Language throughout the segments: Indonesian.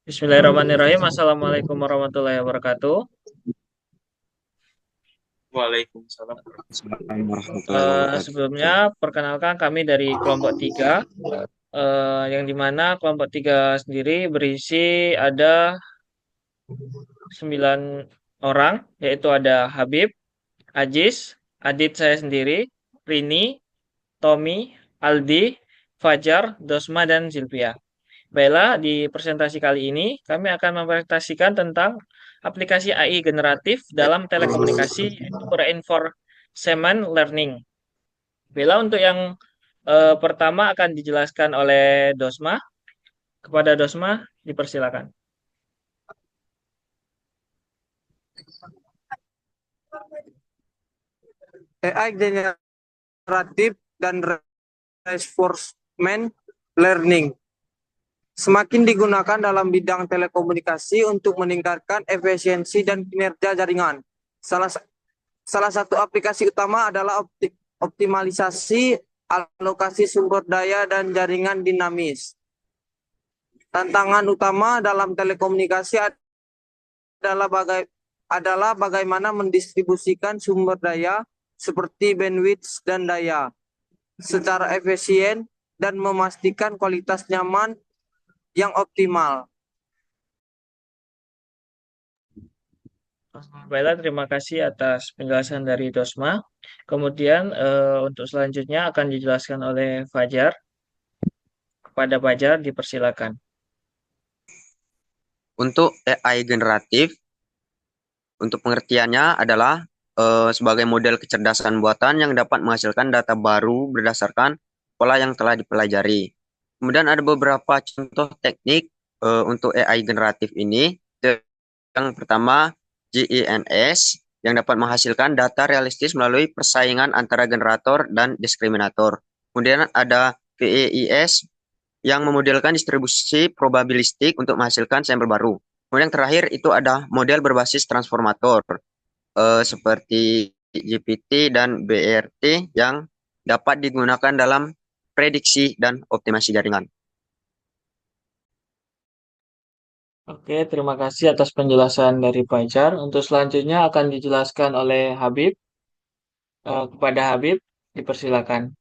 Bismillahirrahmanirrahim. Assalamualaikum warahmatullahi wabarakatuh. Waalaikumsalam warahmatullahi Assalamualaikum warahmatullahi wabarakatuh. Sebelumnya, perkenalkan kami dari kelompok 3, yang dimana kelompok 3 sendiri berisi ada 9 orang, yaitu ada Habib, Ajis, Adit saya sendiri, Rini, Tommy, Aldi, Fajar, Dosma, dan Zilvia. Baiklah, di presentasi kali ini kami akan mempresentasikan tentang aplikasi AI generatif dalam telekomunikasi yaitu reinforcement learning. Baiklah, untuk yang pertama akan dijelaskan oleh Dosma. Kepada Dosma, dipersilakan. AI generatif dan reinforcement learning semakin digunakan dalam bidang telekomunikasi untuk meningkatkan efisiensi dan kinerja jaringan. Salah satu aplikasi utama adalah optimalisasi alokasi sumber daya dan jaringan dinamis. Tantangan utama dalam telekomunikasi adalah bagaimana mendistribusikan sumber daya seperti bandwidth dan daya secara efisien dan memastikan kualitas nyaman yang optimal. Baiklah, terima kasih atas penjelasan dari Dosma. Kemudian untuk selanjutnya akan dijelaskan oleh Fajar. Kepada Fajar, dipersilakan. Untuk AI generatif, untuk pengertiannya adalah sebagai model kecerdasan buatan yang dapat menghasilkan data baru berdasarkan pola yang telah dipelajari. Kemudian ada beberapa contoh teknik untuk AI generatif ini. Yang pertama, GENS yang dapat menghasilkan data realistis melalui persaingan antara generator dan diskriminator. Kemudian ada VEIS yang memodelkan distribusi probabilistik untuk menghasilkan sampel baru. Kemudian yang terakhir itu ada model berbasis transformator seperti GPT dan BRT yang dapat digunakan dalam prediksi dan optimasi jaringan. Oke, terima kasih atas penjelasan dari Fajar. Untuk selanjutnya akan dijelaskan oleh Habib. Kepada Habib, dipersilakan.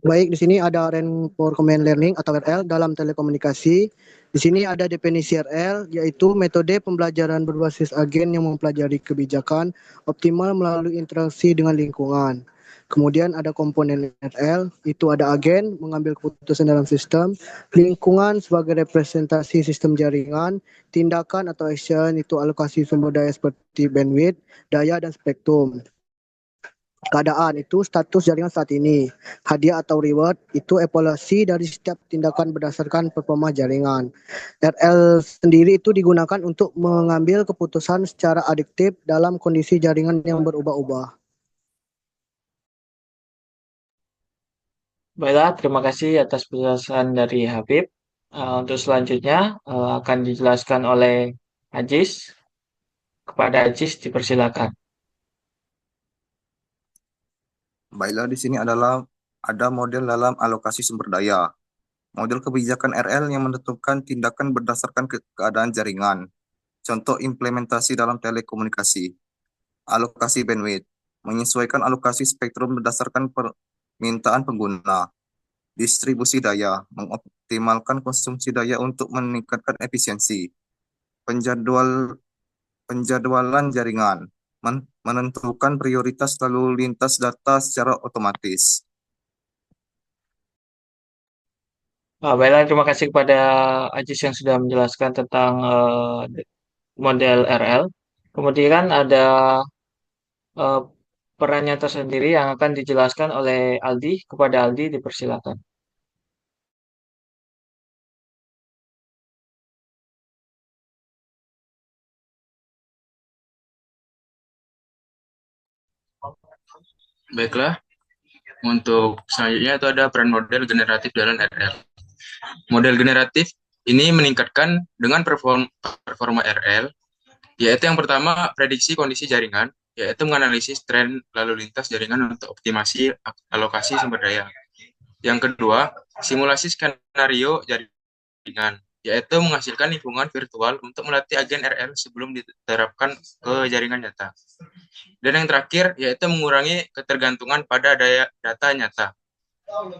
Baik, di sini ada Reinforcement Learning atau RL dalam telekomunikasi. Di sini ada definisi RL, yaitu metode pembelajaran berbasis agen yang mempelajari kebijakan optimal melalui interaksi dengan lingkungan. Kemudian ada komponen RL, itu ada agen mengambil keputusan dalam sistem, lingkungan sebagai representasi sistem jaringan, tindakan atau action itu alokasi sumber daya seperti bandwidth, daya, dan spektrum. Keadaan itu status jaringan saat ini. Hadiah atau reward itu evaluasi dari setiap tindakan berdasarkan performa jaringan. RL sendiri itu digunakan untuk mengambil keputusan secara adiktif dalam kondisi jaringan yang berubah-ubah. Baiklah, terima kasih atas penjelasan dari Habib. Untuk selanjutnya akan dijelaskan oleh Ajis. Kepada Ajis, dipersilakan. Baiklah, di sini ada model dalam alokasi sumber daya. Model kebijakan RL yang menentukan tindakan berdasarkan keadaan jaringan. Contoh implementasi dalam telekomunikasi. Alokasi bandwidth. Menyesuaikan alokasi spektrum berdasarkan permintaan pengguna. Distribusi daya. Mengoptimalkan konsumsi daya untuk meningkatkan efisiensi. Penjadwalan jaringan. Menentukan prioritas lalu lintas data secara otomatis. Baiklah, terima kasih kepada Ajis yang sudah menjelaskan tentang model RL. Kemudian ada eh, perannya tersendiri yang akan dijelaskan oleh Aldi. Kepada Aldi, dipersilakan. Baiklah, untuk selanjutnya itu ada peran model generatif dalam RL. Model generatif ini meningkatkan dengan performa RL, yaitu yang pertama prediksi kondisi jaringan, yaitu menganalisis tren lalu lintas jaringan untuk optimasi alokasi sumber daya. Yang kedua, simulasi skenario jaringan, yaitu menghasilkan lingkungan virtual untuk melatih agen RL sebelum diterapkan ke jaringan nyata. Dan yang terakhir, yaitu mengurangi ketergantungan pada data nyata,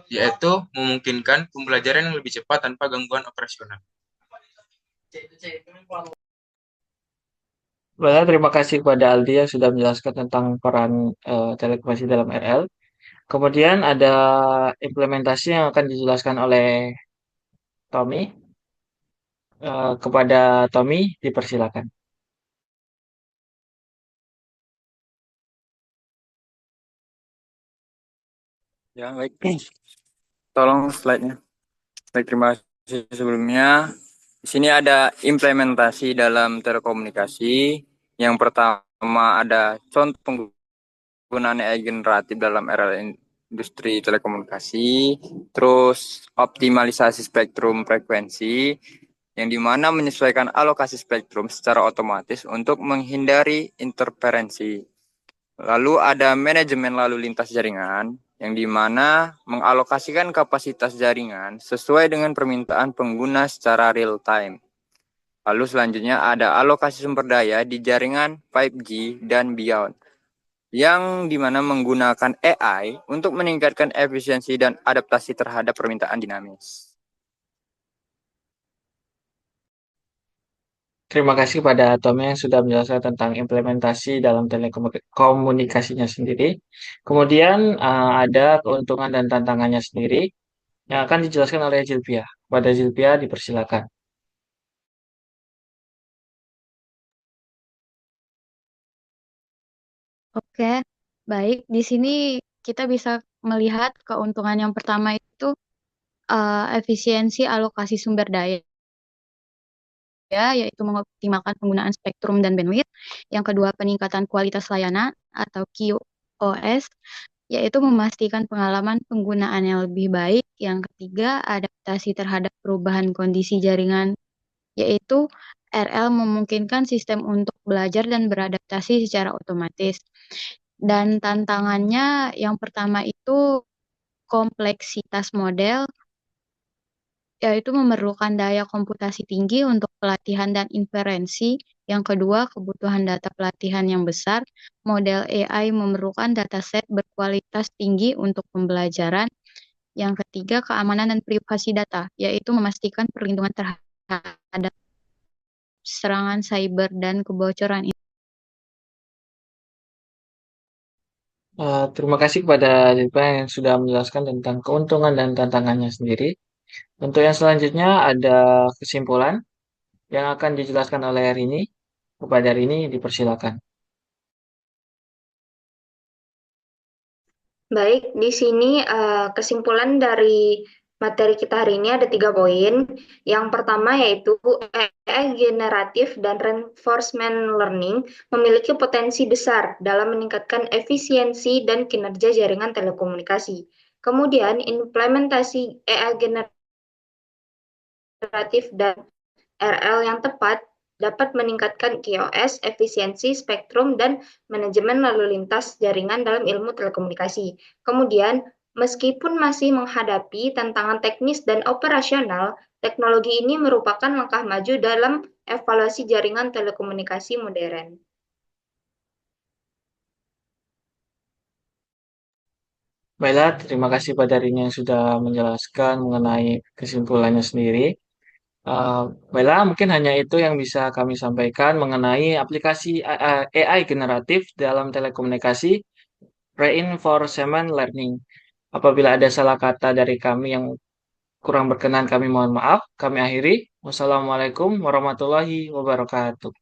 yaitu memungkinkan pembelajaran yang lebih cepat tanpa gangguan operasional. Baiklah, terima kasih kepada Aldi yang sudah menjelaskan tentang peran telekomunikasi dalam RL. Kemudian ada implementasi yang akan dijelaskan oleh Tommy. Kepada Tommy, dipersilakan. Ya, baik. Tolong slide-nya. Baik, terima kasih sebelumnya. Di sini ada implementasi dalam telekomunikasi. Yang pertama ada contoh penggunaan AI generatif dalam era industri telekomunikasi. Terus optimalisasi spektrum frekuensi, yang dimana menyesuaikan alokasi spektrum secara otomatis untuk menghindari interferensi. Lalu ada manajemen lalu lintas jaringan, yang dimana mengalokasikan kapasitas jaringan sesuai dengan permintaan pengguna secara real time. Lalu selanjutnya ada alokasi sumber daya di jaringan 5G dan beyond, yang dimana menggunakan AI untuk meningkatkan efisiensi dan adaptasi terhadap permintaan dinamis. Terima kasih pada Tommy yang sudah menjelaskan tentang implementasi dalam telekomunikasinya sendiri. Kemudian ada keuntungan dan tantangannya sendiri yang akan dijelaskan oleh Zilpia. Pada Zilpia, dipersilakan. Oke, baik. Di sini kita bisa melihat keuntungan yang pertama itu efisiensi alokasi sumber daya, yaitu mengoptimalkan penggunaan spektrum dan bandwidth. Yang kedua, peningkatan kualitas layanan atau QoS, yaitu memastikan pengalaman penggunaan yang lebih baik. Yang ketiga, adaptasi terhadap perubahan kondisi jaringan, yaitu RL memungkinkan sistem untuk belajar dan beradaptasi secara otomatis. Dan tantangannya yang pertama itu kompleksitas model, yaitu memerlukan daya komputasi tinggi untuk pelatihan dan inferensi. Yang kedua, kebutuhan data pelatihan yang besar. Model AI memerlukan dataset berkualitas tinggi untuk pembelajaran. Yang ketiga, keamanan dan privasi data, yaitu memastikan perlindungan terhadap serangan cyber dan kebocoran. Terima kasih kepada Zilpia yang sudah menjelaskan tentang keuntungan dan tantangannya sendiri. Untuk yang selanjutnya ada kesimpulan yang akan dijelaskan oleh Rini. Kepada Rini, dipersilakan. Baik, di sini kesimpulan dari materi kita hari ini ada 3 poin. Yang pertama yaitu AI generatif dan reinforcement learning memiliki potensi besar dalam meningkatkan efisiensi dan kinerja jaringan telekomunikasi. Kemudian, implementasi AI generatif dan RL yang tepat dapat meningkatkan QoS, efisiensi, spektrum, dan manajemen lalu lintas jaringan dalam ilmu telekomunikasi. Kemudian, meskipun masih menghadapi tantangan teknis dan operasional, teknologi ini merupakan langkah maju dalam evaluasi jaringan telekomunikasi modern. Baiklah, terima kasih pada Rini yang sudah menjelaskan mengenai kesimpulannya sendiri. Baiklah, mungkin hanya itu yang bisa kami sampaikan mengenai aplikasi AI generatif dalam telekomunikasi reinforcement learning. Apabila ada salah kata dari kami yang kurang berkenan, kami mohon maaf. Kami akhiri. Wassalamualaikum warahmatullahi wabarakatuh.